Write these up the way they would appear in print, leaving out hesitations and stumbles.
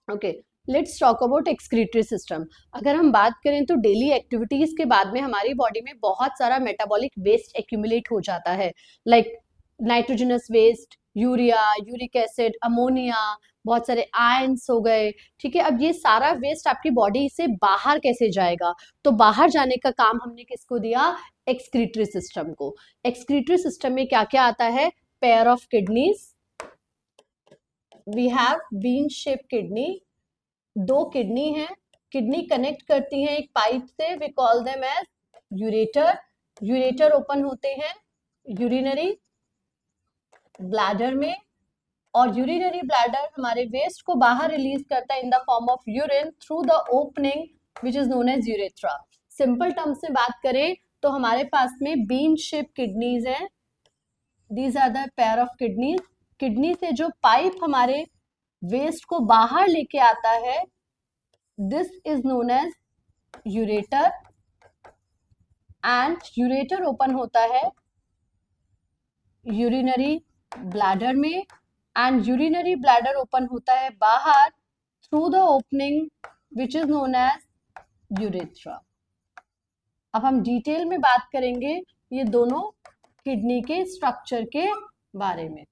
Okay, let's talk about excretory system. अगर हम बात करें तो डेली एक्टिविटीज के बाद में हमारी बॉडी में बहुत सारा मेटाबॉलिक वेस्ट एक्यूमुलेट हो जाता है, like nitrogenous waste, urea, uric acid, ammonia, बहुत सारे आयंस हो गए। ठीक है, अब ये सारा वेस्ट आपकी बॉडी से बाहर कैसे जाएगा? तो बाहर जाने का काम हमने किसको दिया? एक्सक्रीटरी सिस्टम को। एक्सक्रीटरी सिस्टम में क्या क्या आता है? Pair of kidneys, we have bean shape kidney, दो किडनी है, किडनी कनेक्ट करती हैं एक पाइप से, we call them as ureter. Ureter open होते हैं यूरिनरी ब्लैडर में, और यूरिनरी ब्लैडर हमारे वेस्ट को बाहर रिलीज करता है in the form of urine through the opening which is known as urethra. Simple terms में बात करें तो हमारे पास में बीन शेप किडनीज हैं, these are the pair of kidneys. Kidney से जो पाइप हमारे वेस्ट को बाहर लेके आता है, this is known as ureter, and ureter open होता है यूरिनरी ब्लैडर में, एंड यूरिनरी ब्लैडर ओपन होता है बाहर through the opening which is known as urethra. अब हम डिटेल में बात करेंगे ये दोनों किडनी के स्ट्रक्चर के बारे में।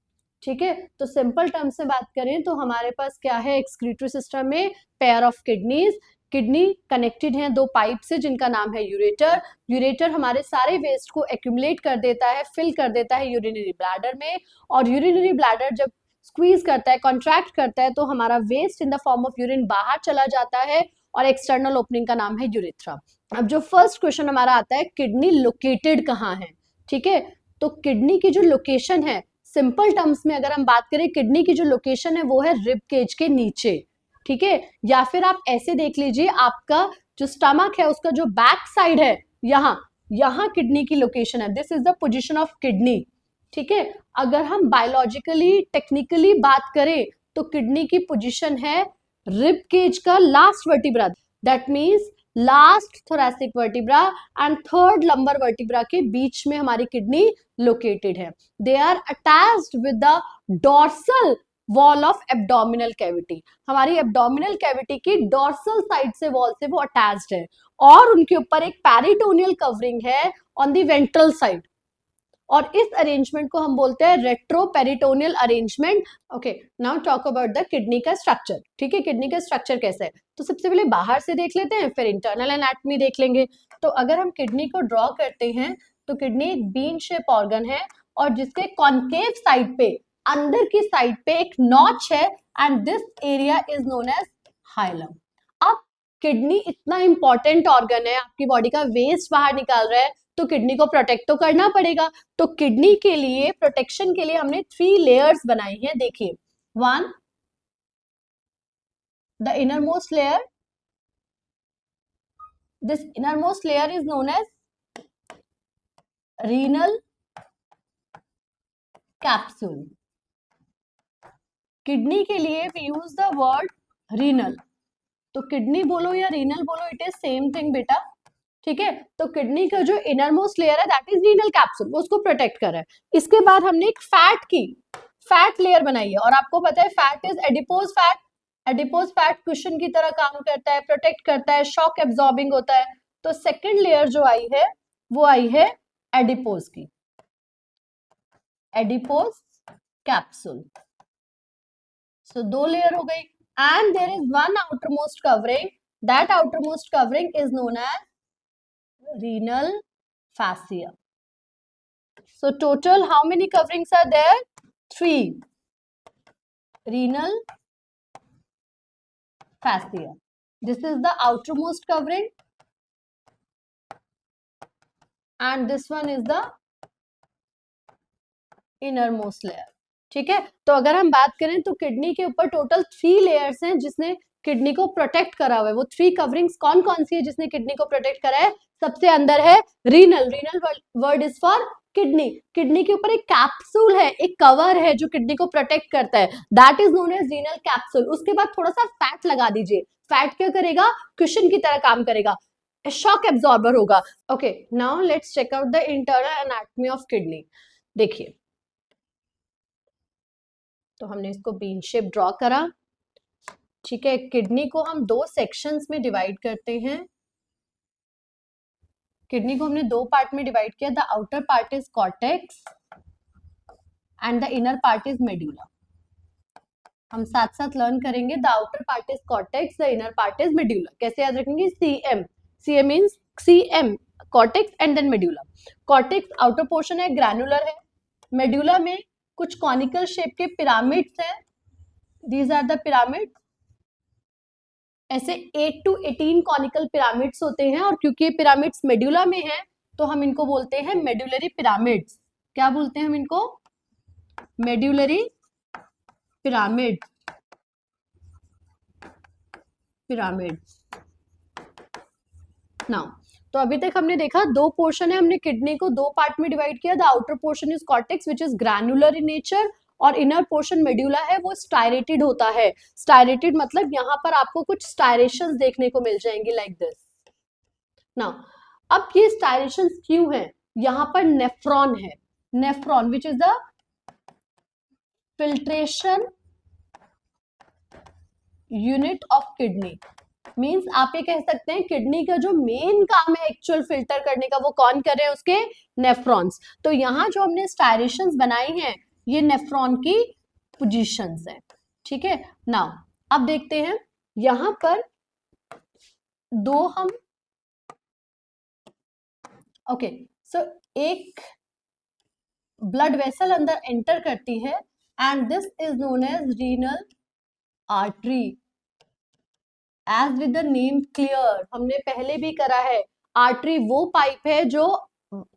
ठीक है, तो सिंपल टर्म से बात करें तो हमारे पास क्या है एक्सक्रीटरी सिस्टम में? Pair of kidneys, kidney connected हैं दो पाइप से जिनका नाम है यूरेटर। यूरेटर हमारे सारे वेस्ट को एक्यूमुलेट कर देता है, फिल कर देता है यूरिनरी ब्लैडर में, और यूरिनरी ब्लैडर जब स्क्वीज करता है, कॉन्ट्रैक्ट करता है, तो हमारा waste in the form of urine बाहर चला जाता है, और एक्सटर्नल ओपनिंग का नाम है यूरेथ्रा। अब जो फर्स्ट क्वेश्चन हमारा आता है, किडनी लोकेटेड कहाँ है? ठीक है, तो किडनी की जो लोकेशन है, सिंपल टर्म्स में अगर हम बात करें, किडनी की जो लोकेशन है वो है रिब केज के नीचे। ठीक है, या फिर आप ऐसे देख लीजिए, आपका जो स्टमक है उसका जो बैक साइड है, यहाँ यहाँ किडनी की लोकेशन है, this is the position of kidney. ठीक है, अगर हम बायोलॉजिकली टेक्निकली बात करें तो किडनी की पोजीशन है रिब केज का last vertebra, that means last thoracic vertebra and third lumbar vertebra के बीच में हमारी किडनी लोकेटेड है। They are attached with the dorsal wall of abdominal cavity, हमारी एब्डोमिनल कैविटी की डॉर्सल साइड से वॉल से वो अटैच्ड है, और उनके ऊपर एक पेरिटोनियल कवरिंग है ऑन द वेंट्रल साइड, और इस अरेंजमेंट को हम बोलते हैं retroperitoneal arrangement. Okay, now talk about the kidney का स्ट्रक्चर। ठीक है, किडनी का स्ट्रक्चर कैसा है तो सबसे पहले बाहर से देख लेते हैं, फिर इंटरनल एनाटॉमी देख लेंगे। तो अगर हम किडनी को ड्रॉ करते हैं तो किडनी एक बीन शेप ऑर्गन है, और जिसके कॉन्केव साइड पे, अंदर की साइड पे एक नॉच है, and this area is known as hilum. अब किडनी इतना इंपॉर्टेंट ऑर्गन है, आपकी बॉडी का वेस्ट बाहर निकाल रहा है, तो किडनी को प्रोटेक्ट तो करना पड़ेगा। तो किडनी के लिए प्रोटेक्शन के लिए हमने 3 लेयर्स बनाई हैं। देखिए, 1 the innermost layer, this innermost layer is known as renal capsule. Kidney के लिए we use the word renal, तो किडनी बोलो या रीनल बोलो, इट इज सेम थिंग बेटा। ठीक है, तो किडनी का जो इनरमोस्ट लेयर है दैट इज रीनल कैप्सूल, वो उसको प्रोटेक्ट कर रहा है। इसके बाद हमने एक फैट लेयर बनाई है, और आपको पता है fat is adipose fat. Adipose fat cushion की तरह काम करता है, प्रोटेक्ट करता है, शॉक एब्जॉर्बिंग होता है। तो सेकेंड लेयर जो आई है वो आई है एडिपोज की, एडिपोज कैप्सूल। सो 2 लेयर हो गई, and there is one outermost covering, that outermost covering is known as renal fascia. So total how many coverings are there? 3. Renal fascia. This is the outermost covering, and this one is the innermost layer. ठीक है, तो अगर हम बात करें तो kidney के ऊपर टोटल 3 लेयर्स हैं जिसने किडनी को प्रोटेक्ट करा हुआ है। वो 3 कवरिंग्स कौन कौन सी है जिसने किडनी को प्रोटेक्ट करा है? सबसे अंदर है renal, renal word is for kidney. Kidney के ऊपर एक कैप्सूल है, एक कवर है जो किडनी को प्रोटेक्ट करता है, that is known as renal capsule. उसके बाद थोड़ा सा फैट लगा दीजिए, फैट क्या करेगा? कुशन की तरह काम करेगा, शॉक एब्जॉर्बर होगा। Okay, now let's check out the internal anatomy of kidney. देखिए, तो हमने इसको बीन शेप ड्रॉ करा, ठीक है, किडनी को हम दो सेक्शंस में डिवाइड करते हैं। किडनी को हमने दो पार्ट में डिवाइड किया, the outer part is cortex and the inner part is medulla. हम साथ साथ लर्न करेंगे, the outer part is cortex, the inner part is medulla. कैसे याद रखेंगे? CM, CM means CM, cortex and then medulla. Cortex outer portion है, granular है। Medulla में कुछ कॉनिकल शेप के पिरामिड्स हैं, दीज आर द पिरामिड। ऐसे 8 to 18 कॉनिकल पिरामिड्स होते हैं, और क्योंकि ये पिरामिड्स मेड्यूला में हैं तो हम इनको बोलते हैं मेड्यूलरी पिरामिड्स। क्या बोलते हैं हम इनको? Medullary pyramid, pyramid. नाउ, तो अभी तक हमने देखा दो पोर्शन है, हमने किडनी को दो पार्ट में डिवाइड किया। The outer portion is cortex which is granular in nature, और इनर पोर्शन मेड्यूला है, वो स्टायरेटेड होता है। स्टायरेटेड मतलब यहाँ पर आपको कुछ स्टायरेशंस देखने को मिल जाएंगे लाइक दिस। नाउ, अब ये स्टायरेशंस क्यों है? यहाँ पर नेफ्रॉन है, nephron which is the filtration unit of kidney. Means आप ये कह सकते हैं किडनी का जो मेन काम है एक्चुअल फिल्टर करने का, वो कौन कर रहे हैं? उसके नेफ्रॉन्स। तो यहाँ जो हमने स्टायरेशंस बनाई हैं, ये नेफ्रॉन की पोजीशंस हैं। ठीक है, नाउ अब देखते हैं यहां पर दो हम, ओके, सो एक ब्लड वेसल अंदर एंटर करती है and this is known as renal artery. As with the name clear, हमने पहले भी करा है, आर्टरी वो पाइप है जो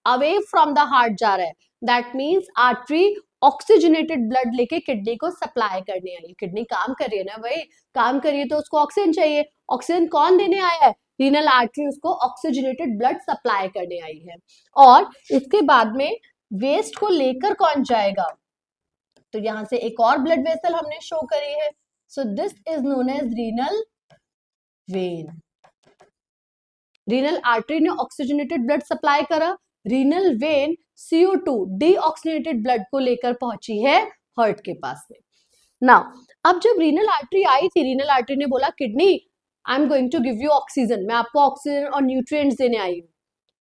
अवे फ्रॉम द हार्ट जा रहा है। That means artery oxygenated blood लेके किडनी को सप्लाई करने आई। किडनी काम कर रही है ना भाई, काम कर रही है तो उसको ऑक्सीजन चाहिए। ऑक्सीजन कौन देने आया है? रीनल आर्टरी उसको ऑक्सीजनेटेड ब्लड सप्लाई करने आई है। और इसके बाद में वेस्ट को लेकर कौन जाएगा? तो यहां से एक और ब्लड वेसल हमने शो करी है। So this is known as renal vein. Renal artery ने ऑक्सीजनेटेड ब्लड सप्लाई करा, renal vein CO2 deoxygenated blood को लेकर पहुंची है हार्ट के पास में। नाउ, अब जब रीनल आर्टरी आई थी, रीनल आर्टरी ने बोला kidney I am going to give you oxygen, मैं आपको ऑक्सीजन और न्यूट्रिएंट्स देने आई हूँ।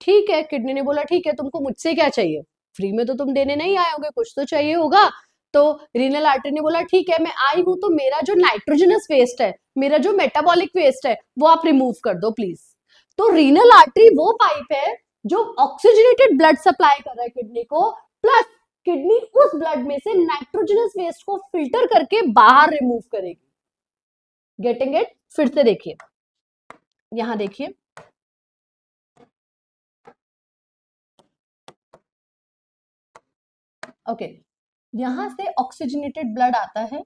ठीक है, किडनी ने बोला ठीक है, तुमको मुझसे क्या चाहिए? फ्री में तो तुम देने नहीं आए होगे, कुछ तो चाहिए होगा। तो रीनल आर्टरी ने बोला ठीक है, मैं आई हूं तो मेरा जो नाइट्रोजनस वेस्ट है, मेरा जो मेटाबॉलिक वेस्ट है, वो आप रिमूव कर दो प्लीज। तो रीनल आर्टरी वो पाइप है जो ऑक्सीजनेटेड ब्लड सप्लाई कर रहा है किडनी को, प्लस किडनी उस ब्लड में से नाइट्रोजनस वेस्ट को फिल्टर करके बाहर रिमूव करेगी। Getting it? फिर से देखिए, यहां देखिए, ओके, यहां से ऑक्सीजनेटेड ब्लड आता है,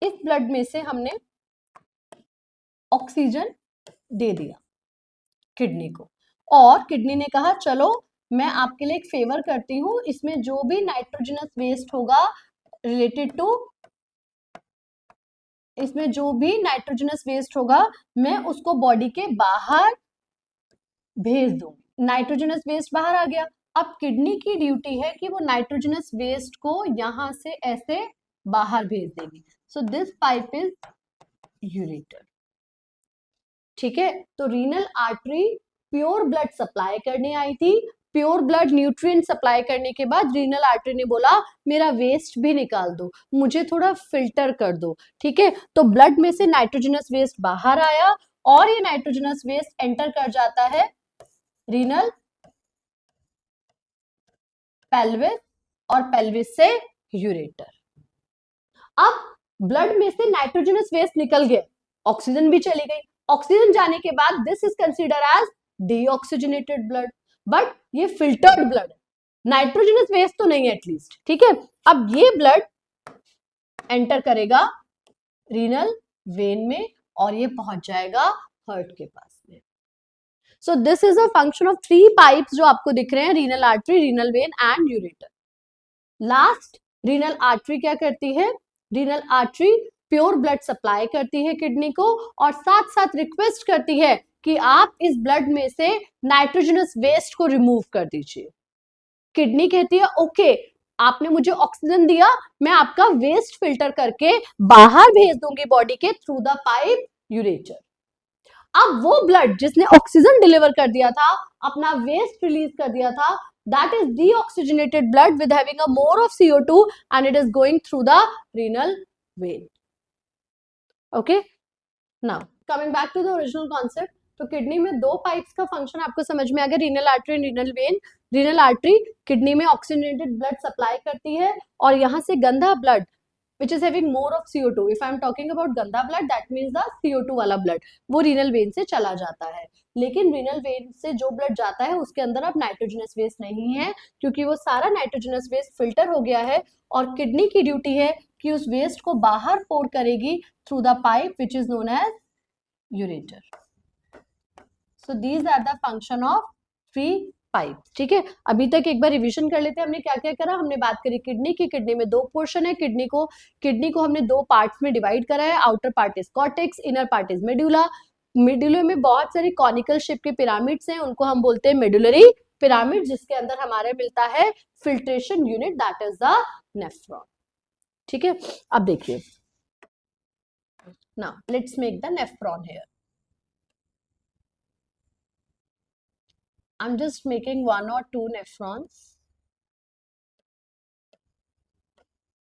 इस ब्लड में से हमने ऑक्सीजन दे दिया किडनी को, और किडनी ने कहा चलो मैं आपके लिए एक फेवर करती हूँ, इसमें जो भी नाइट्रोजनस वेस्ट होगा रिलेटेड टू, इसमें जो भी नाइट्रोजनस वेस्ट होगा मैं उसको बॉडी के बाहर भेज दूंगी। नाइट्रोजनस वेस्ट बाहर आ गया, अब किडनी की ड्यूटी है कि वो नाइट्रोजनस वेस्ट को यहां से ऐसे बाहर भेज देगी। So this pipe is ureter. ठीक है, तो renal artery pure blood supply करने आई थी, प्योर ब्लड न्यूट्रिएंट सप्लाई करने के बाद रीनल आर्टरी ने बोला मेरा वेस्ट भी निकाल दो, मुझे थोड़ा फिल्टर कर दो। ठीक है, तो ब्लड में से नाइट्रोजनस वेस्ट बाहर आया और ये नाइट्रोजनस वेस्ट एंटर कर जाता है रीनल पेल्विस, और पेल्विस से यूरेटर। अब ब्लड में से नाइट्रोजनस वेस्ट निकल गया, ऑक्सीजन भी चली गई। ऑक्सीजन जाने के बाद this is consider as deoxygenated blood, but ये फिल्टर्ड ब्लड है, नाइट्रोजनस वेस्ट तो नहीं है एटलीस्ट। ठीक है, अब ये ब्लड एंटर करेगा रीनल वेन में और ये पहुंच जाएगा हार्ट के पास में। So this is a function of 3 pipes जो आपको दिख रहे हैं, renal artery, renal vein and ureter. Last, renal artery क्या करती है? Renal artery pure blood supply करती है किडनी को, और साथ साथ रिक्वेस्ट करती है कि आप इस ब्लड में से नाइट्रोजनस वेस्ट को रिमूव कर दीजिए। किडनी कहती है ओके, आपने मुझे ऑक्सीजन दिया, मैं आपका वेस्ट फिल्टर करके बाहर भेज दूंगी बॉडी के थ्रू द पाइप यूरेटर। अब वो ब्लड जिसने ऑक्सीजन डिलीवर कर दिया था, अपना वेस्ट रिलीज कर दिया था, that is deoxygenated blood with having a more of CO2 and it is going through the renal vein. Okay, now coming back to the original concept, तो kidney में दो पाइप्स का फंक्शन आपको समझ में आ गया, renal artery and renal vein. Renal artery kidney में oxygenated blood supply करती है और यहाँ से गंदा blood which is having more of CO2. If I am talking about गंदा blood, that means the CO2 वाला blood वो रीनल वेन से चला जाता है। लेकिन रीनल वेन से जो ब्लड जाता है उसके अंदर अब नाइट्रोजनस वेस्ट नहीं है, क्योंकि वो सारा नाइट्रोजनस वेस्ट फिल्टर हो गया है और किडनी की ड्यूटी है कि उस वेस्ट को बाहर पोर करेगी through the pipe which is known as ureter. So these are the function of three pipe. ठीक है, अभी तक एक बार रिवीजन कर लेते हैं हमने क्या क्या करा। हमने बात करी किडनी की, किडनी में दो पोर्शन है, किडनी को हमने दो पार्ट्स में डिवाइड करा है, outer part is cortex, inner part is medulla. Medulla में बहुत सारे कॉनिकल शेप के पिरामिड्स हैं, उनको हम बोलते हैं मेडुलरी पिरामिड, जिसके अंदर हमारे मिलता है filtration unit, that is the nephron. ठीक है, अब देखिए, now let's make the nephron here. I'm just making one or two nephrons,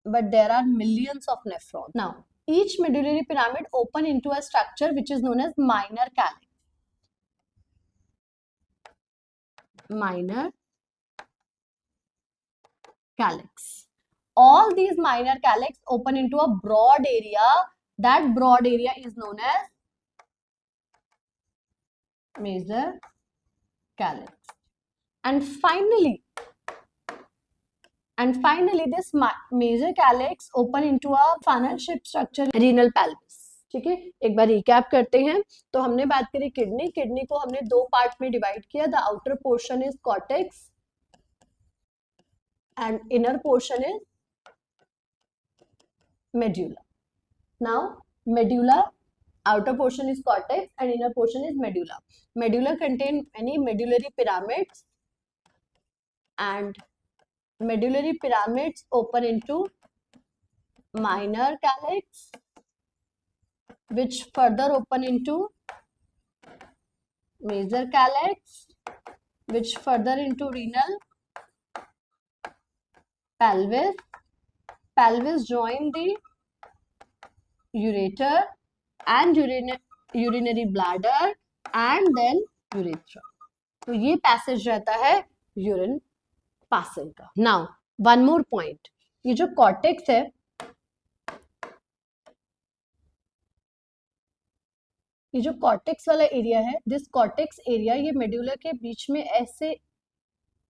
but there are millions of nephrons. Now, each medullary pyramid open into a structure which is known as minor calyx. Minor calyx. All these minor calyx open into a broad area. That broad area is known as major calyx. And finally, this major calyx open into a funnel shaped structure, renal pelvis. ठीक है, एक बार recap करते हैं। तो हमने बात करी kidney, kidney को हमने दो पार्ट में डिवाइड किया, the outer portion is cortex and inner portion is medulla. Now medulla, outer portion is cortex and inner portion is medulla. Medulla contain many medullary pyramids and medullary pyramids open into minor calyx which further open into major calyx which further into renal pelvis. Pelvis join the ureter and urinary bladder and then urethra. तो ये passage रहता है urine passing का। Now one more point, ये जो cortex है, ये जो कॉर्टेक्स वाला एरिया है, दिस कॉर्टेक्स एरिया ये मेडुला के बीच में ऐसे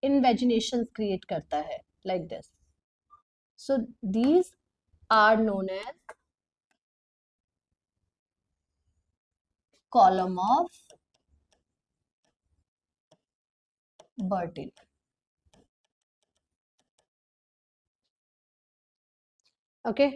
इन्वेजिनेशंस क्रिएट करता है like this. So these are known as column of Bertin. Okay,